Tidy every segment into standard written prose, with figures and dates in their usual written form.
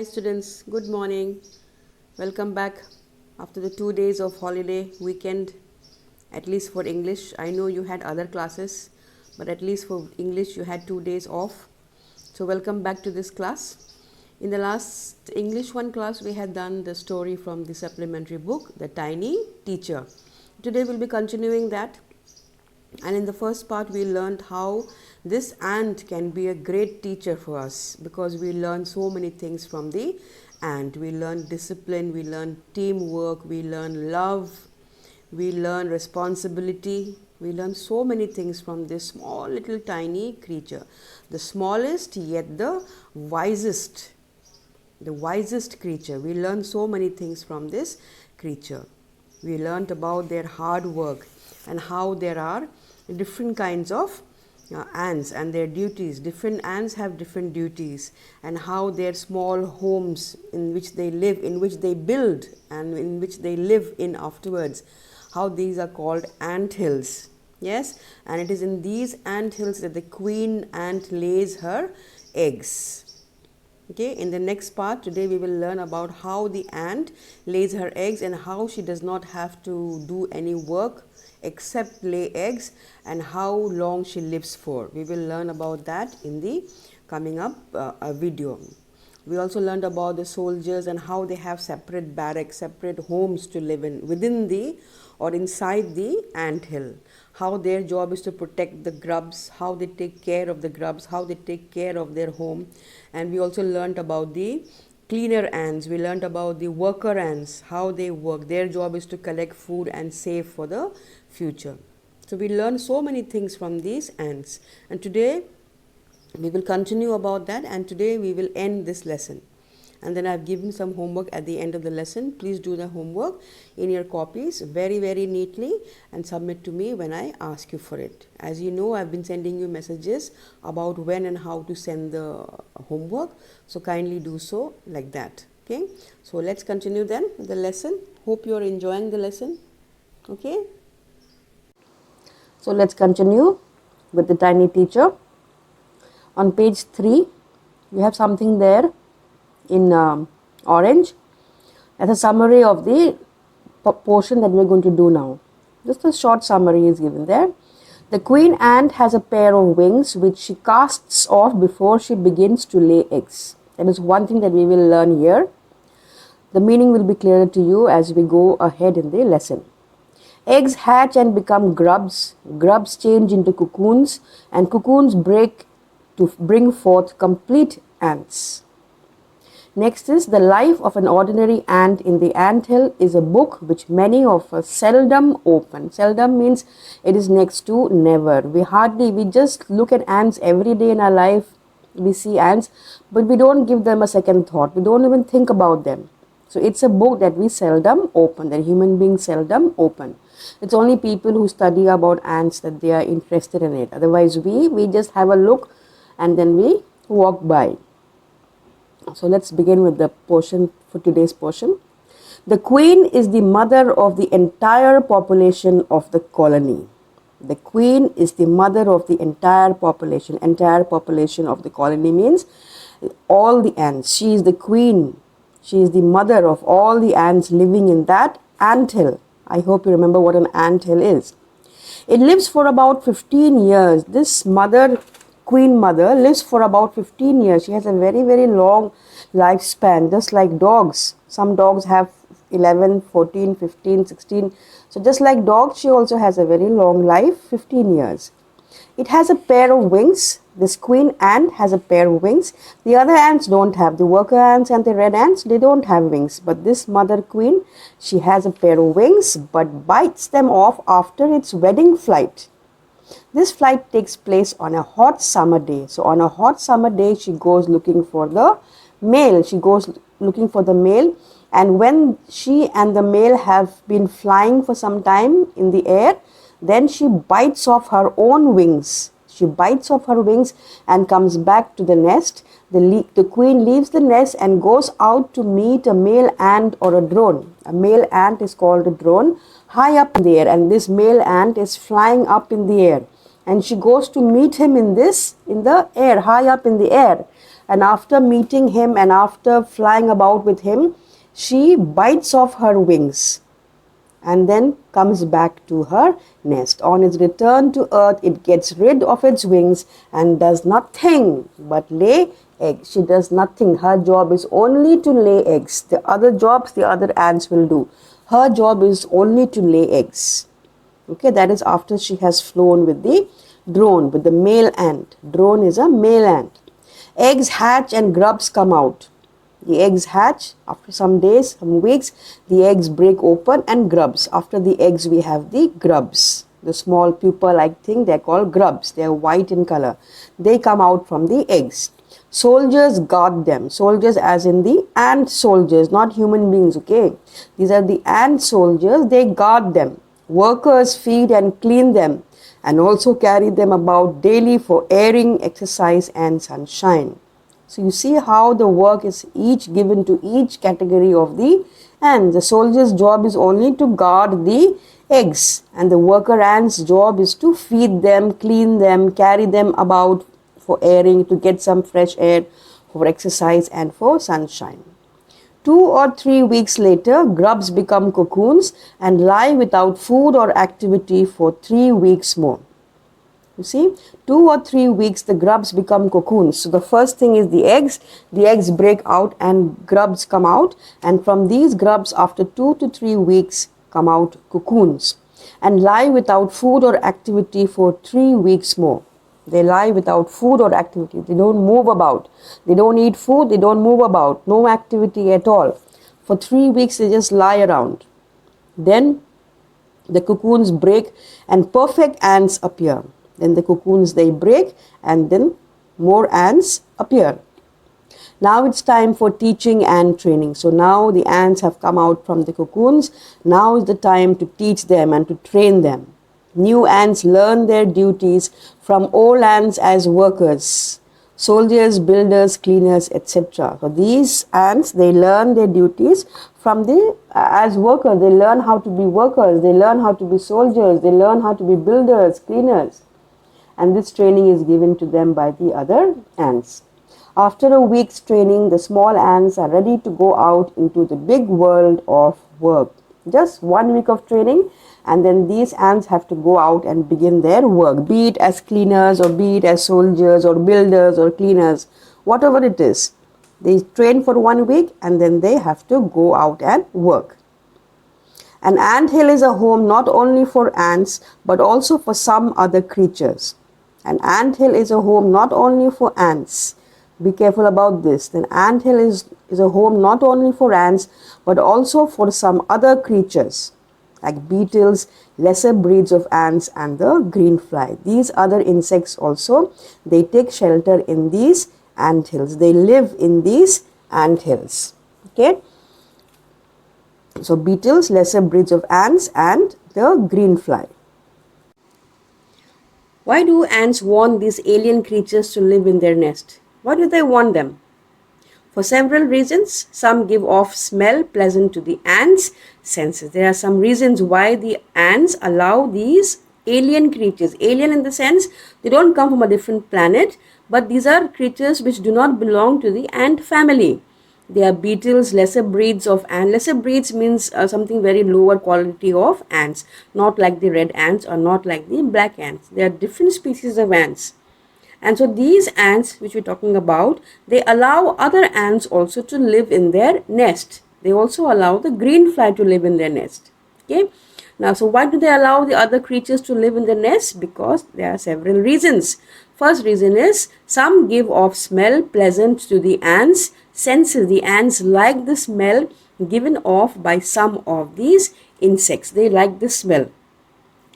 students, good morning. Welcome back after the 2 days of holiday weekend, at least for English. I know you had other classes, but at least for English you had 2 days off. So welcome back to this class. In the last English 1 class, we had done the story from the supplementary book, The Tiny Teacher. Today we'll be continuing that. And in the first part, we learned how this ant can be a great teacher for us, because we learn so many things from the ant. We learn discipline, we learn teamwork, we learn love, we learn responsibility. We learn so many things from this small little tiny creature. The smallest yet the wisest creature. We learn so many things from this creature. We learned about their hard work and how there are different kinds of ants and their duties. Different ants have different duties, and how their small homes in which they live, in which they build, and in which they live in afterwards, how these are called ant hills. Yes, and it is in these ant hills that the queen ant lays her eggs. Okay, in the next part today we will learn about how the ant lays her eggs and how she does not have to do any work except lay eggs, and how long she lives for. We will learn about that in the coming up video. We also learned about the soldiers and how they have separate barracks, separate homes to live in within the or inside the ant hill. How their job is to protect the grubs, how they take care of the grubs, how they take care of their home. And we also learned about the cleaner ants. We learned about the worker ants, how they work. Their job is to collect food and save for the future. So we learned so many things from these ants. And today we will continue about that, and today we will end this lesson. And then I have given some homework at the end of the lesson. Please do the homework in your copies very, very neatly and submit to me when I ask you for it. As you know, I have been sending you messages about when and how to send the homework. So kindly do so like that. Okay. So let's continue then with the lesson. Hope you are enjoying the lesson. Okay. So let's continue with the tiny teacher. On page 3, you have something there in orange. That's a summary of the portion that we're going to do now. Just a short summary is given there. The queen ant has a pair of wings which she casts off before she begins to lay eggs. That is one thing that we will learn here. The meaning will be clearer to you as we go ahead in the lesson. Eggs hatch and become grubs. Grubs change into cocoons, and cocoons break to bring forth complete ants. Next is the life of an ordinary ant in the anthill is a book which many of us seldom open. Seldom means it is next to never. We just look at ants every day in our life. We see ants, but we don't give them a second thought. We don't even think about them. So it's a book that we seldom open, that human beings seldom open. It's only people who study about ants that they are interested in it. Otherwise, we just have a look and then we walk by. So let's begin with the portion for today's portion. The queen is the mother of the entire population of the colony. The queen is the mother of the entire population. Entire population of the colony means all the ants. She is the queen. She is the mother of all the ants living in that anthill. I hope you remember what an anthill is. It lives for about 15 years. This queen mother lives for about 15 years. She has a very, very long lifespan, just like dogs. Some dogs have 11, 14, 15, 16. So just like dogs, she also has a very long life, 15 years. It has a pair of wings. This queen ant has a pair of wings. The other ants don't have. The worker ants and the red ants, they don't have wings. But this mother queen, she has a pair of wings but bites them off after its wedding flight. This flight takes place on a hot summer day. So on a hot summer day, she goes looking for the male. She goes looking for the male. And when she and the male have been flying for some time in the air, then she bites off her own wings. She bites off her wings and comes back to the nest. The queen leaves the nest and goes out to meet a male ant or a drone. A male ant is called a drone, high up in the air, and this male ant is flying up in the air. And she goes to meet him in the air, high up in the air. and after meeting him and after flying about with him, she bites off her wings and then comes back to her nest. On its return to earth, it gets rid of its wings and does nothing but lay eggs. She does nothing. Her job is only to lay eggs. The other jobs the other ants will do. Her job is only to lay eggs. Okay, that is after she has flown with the drone, with the male ant. Drone is a male ant. Eggs hatch and grubs come out. The eggs hatch after some days, some weeks. The eggs break open and grubs. After the eggs, we have the grubs. The small pupa-like thing, they're called grubs. They're white in color. They come out from the eggs. Soldiers guard them. Soldiers as in the ant soldiers, not human beings, okay? These are the ant soldiers. They guard them. Workers feed and clean them and also carry them about daily for airing, exercise and sunshine. So you see how the work is each given to each category of the ants. The soldier's job is only to guard the eggs, and the worker ant's job is to feed them, clean them, carry them about for airing, to get some fresh air, for exercise and for sunshine. 2 or 3 weeks later, grubs become cocoons and lie without food or activity for 3 weeks more. You see, 2 or 3 weeks the grubs become cocoons. So the first thing is the eggs break out and grubs come out, and from these grubs after 2 to 3 weeks come out cocoons and lie without food or activity for 3 weeks more. They lie without food or activity. They don't move about. They don't eat food. They don't move about. No activity at all. For 3 weeks they just lie around. Then the cocoons break and perfect ants appear. Then the cocoons they break and then more ants appear. Now it's time for teaching and training. So now the ants have come out from the cocoons. Now is the time to teach them and to train them. New ants learn their duties from old ants as workers, soldiers, builders, cleaners, etc. So these ants, they learn their duties from the as workers. They learn how to be workers. They learn how to be soldiers. They learn how to be builders, cleaners. And this training is given to them by the other ants. After a week's training, the small ants are ready to go out into the big world of work. Just 1 week of training, and then these ants have to go out and begin their work, be it as cleaners or be it as soldiers or builders or cleaners, whatever it is. They train for 1 week and then they have to go out and work. An anthill is a home not only for ants but also for some other creatures. An anthill is a home not only for ants. Be careful about this. An anthill is a home not only for ants but also for some other creatures like beetles, lesser breeds of ants and the green fly. These other insects also, they take shelter in these anthills. They live in these anthills. Okay. So beetles, lesser breeds of ants and the green fly. Why do ants want these alien creatures to live in their nest? Why do they want them? For several reasons. Some give off smell pleasant to the ants' senses. There are some reasons why the ants allow these alien creatures. Alien in the sense they don't come from a different planet, but these are creatures which do not belong to the ant family. They are beetles, lesser breeds of ants. Lesser breeds means something very lower quality of ants, not like the red ants or not like the black ants. They are different species of ants. And so these ants which we're talking about, they allow other ants also to live in their nest. They also allow the green fly to live in their nest. Okay. Now, so why do they allow the other creatures to live in the nest? Because there are several reasons. First reason is some give off smell pleasant to the ants' senses. The ants like the smell given off by some of these insects. They like the smell.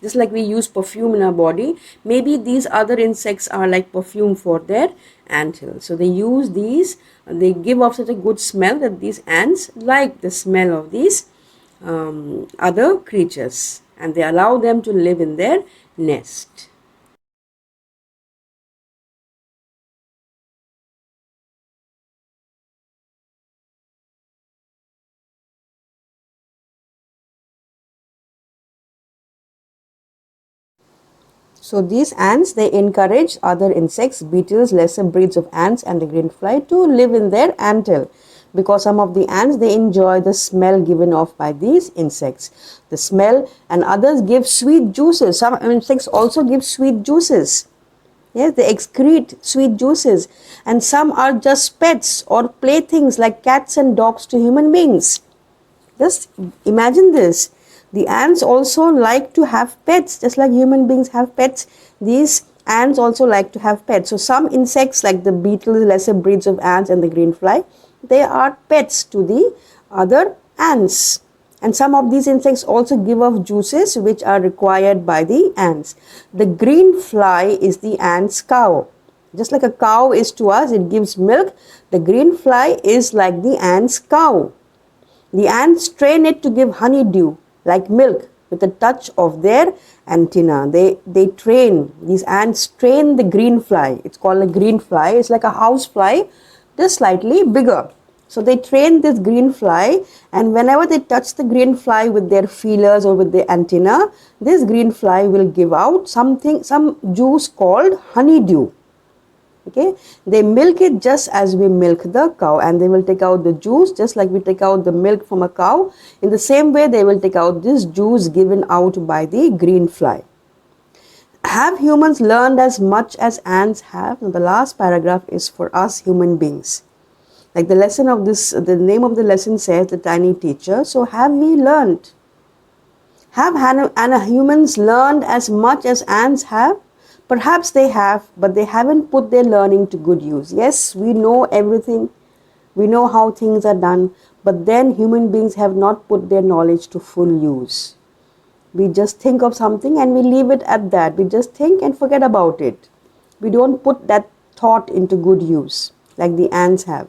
Just like we use perfume in our body, maybe these other insects are like perfume for their anthill. So they use these, they give off such a good smell that these ants like the smell of these other creatures, and they allow them to live in their nest. So these ants, they encourage other insects, beetles, lesser breeds of ants and the greenfly to live in their anthill, because some of the ants, they enjoy the smell given off by these insects. The smell, and others give sweet juices. Some insects also give sweet juices. Yes, they excrete sweet juices, and some are just pets or playthings like cats and dogs to human beings. Just imagine this. The ants also like to have pets, just like human beings have pets. These ants also like to have pets. So some insects like the beetles, lesser breeds of ants and the greenfly, they are pets to the other ants. And some of these insects also give off juices which are required by the ants. The greenfly is the ant's cow. Just like a cow is to us, it gives milk. The greenfly is like the ant's cow. The ants train it to give honeydew, like milk, with a touch of their antenna. These ants train the green fly. It's called a green fly. It's like a house fly, just slightly bigger. So they train this green fly, and whenever they touch the green fly with their feelers or with their antenna, this green fly will give out some juice called honeydew. Okay, they milk it just as we milk the cow, and they will take out the juice just like we take out the milk from a cow. In the same way, they will take out this juice given out by the green fly. Have humans learned as much as ants have? Now, the last paragraph is for us human beings. Like the name of the lesson says, the tiny teacher. So have we learned? Have humans learned as much as ants have? Perhaps they have, but they haven't put their learning to good use. Yes, we know everything. We know how things are done, but then human beings have not put their knowledge to full use. We just think of something and we leave it at that. We just think and forget about it. We don't put that thought into good use like the ants have.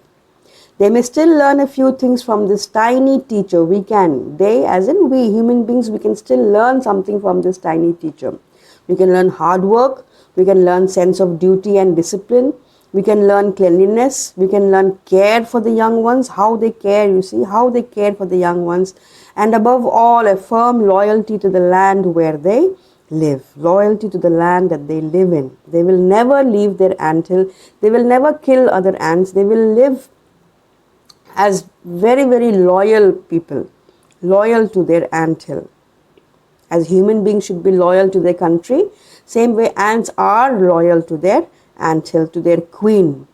They may still learn a few things from this tiny teacher. They as in we human beings, we can still learn something from this tiny teacher. We can learn hard work, we can learn sense of duty and discipline, we can learn cleanliness, we can learn care for the young ones, how they care, how they care for the young ones, and above all, a firm loyalty to the land where they live, loyalty to the land that they live in. They will never leave their anthill, they will never kill other ants, they will live as very, very loyal people, loyal to their anthill. As human beings should be loyal to their country, same way ants are loyal to their anthill, to their queen.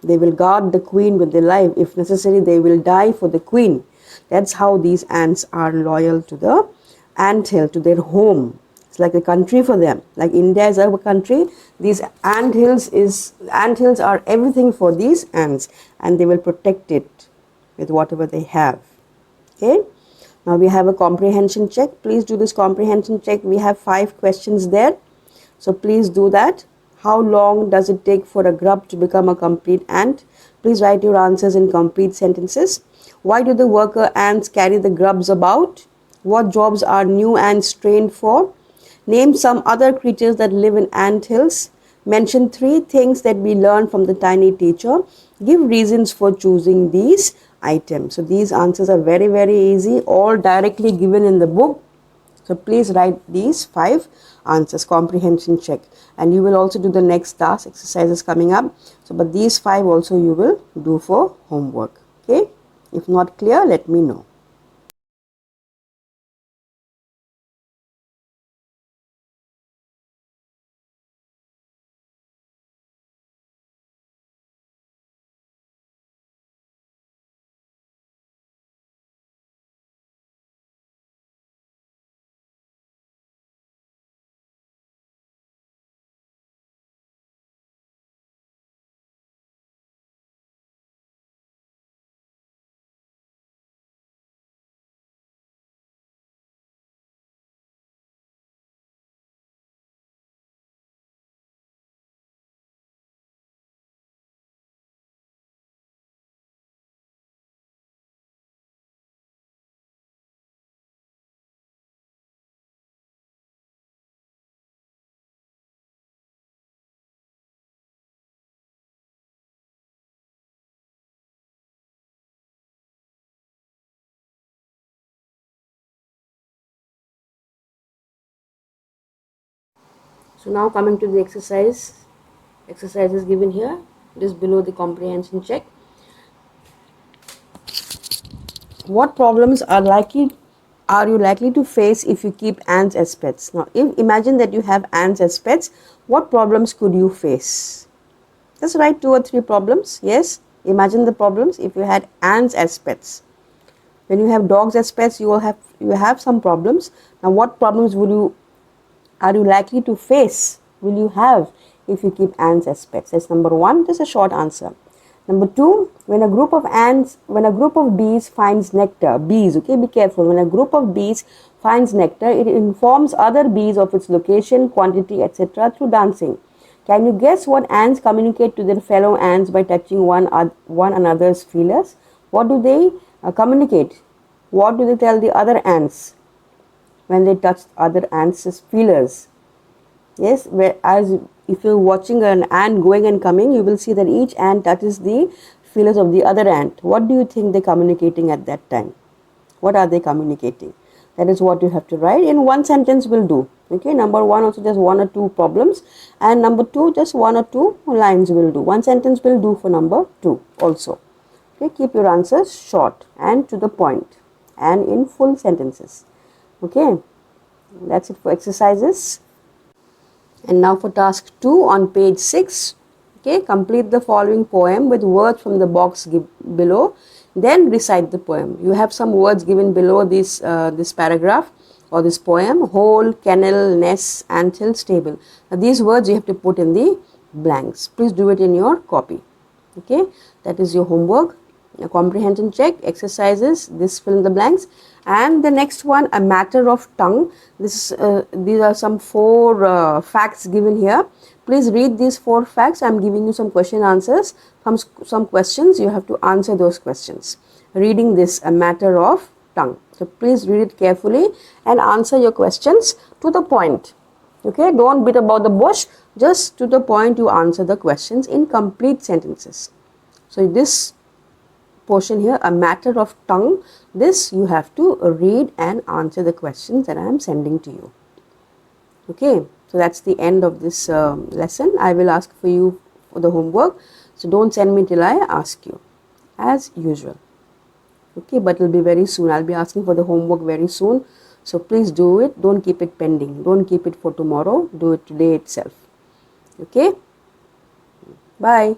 They will guard the queen with their life. If necessary, they will die for the queen. That's how these ants are loyal to the anthill, to their home. It's like a country for them. Like India is our country. These anthills are everything for these ants, and they will protect it with whatever they have. Okay. Now we have a comprehension check. Please do this comprehension check. We have 5 questions there. So please do that. How long does it take for a grub to become a complete ant? Please write your answers in complete sentences. Why do the worker ants carry the grubs about? What jobs are new ants trained for? Name some other creatures that live in ant hills. Mention 3 things that we learn from the tiny teacher. Give reasons for choosing these items. So these answers are very, very easy, all directly given in the book. So please write these 5 answers, comprehension check, and you will also do the next task exercises coming up. So but these 5 also you will do for homework. Okay, if not clear, let me know. So now coming to the exercise is given here, just below the comprehension check. What problems are you likely to face if you keep ants as pets? Now, imagine that you have ants as pets. What problems could you face? Just write 2 or 3 problems. Yes, imagine the problems if you had ants as pets. When you have dogs as pets, you have some problems. Now, what problems are you likely to face? Will you have if you keep ants as pets? That's number 1. Just a short answer. Number 2, when a group of bees finds nectar, okay, be careful. When a group of bees finds nectar, it informs other bees of its location, quantity, etc. through dancing. Can you guess what ants communicate to their fellow ants by touching one another's feelers? What do they communicate? What do they tell the other ants when they touch other ants' feelers? Yes, whereas if you're watching an ant going and coming, you will see that each ant touches the feelers of the other ant. What do you think they're communicating at that time? What are they communicating? That is what you have to write. In one sentence will do. Okay, number 1 also just 1 or 2 problems, and number 2 just 1 or 2 lines will do. One sentence will do for number 2 also. Okay, keep your answers short and to the point and in full sentences. Okay, that's it for exercises. And now for task 2 on page 6. Okay, complete the following poem with words from the box below. Then recite the poem. You have some words given below this paragraph or this poem: hole, kennel, nest, anthill, stable. Now these words you have to put in the blanks. Please do it in your copy. Okay, that is your homework. A comprehension check, exercises, this fill in the blanks. And the next one, a matter of tongue. These are some 4 facts given here. Please read these 4 facts. I am giving you some question answers. Some questions, you have to answer those questions. Reading this, a matter of tongue. So please read it carefully and answer your questions to the point. Okay, don't beat about the bush. Just to the point you answer the questions in complete sentences. So this portion here, a matter of tongue, this you have to read and answer the questions that I am sending to you. Okay, so that's the end of this lesson. I will ask for you for the homework, so don't send me till I ask you, as usual. Okay, but it will be very soon. I'll be asking for the homework very soon, so please do it. Don't keep it pending. Don't keep it for tomorrow. Do it today itself. Okay, bye.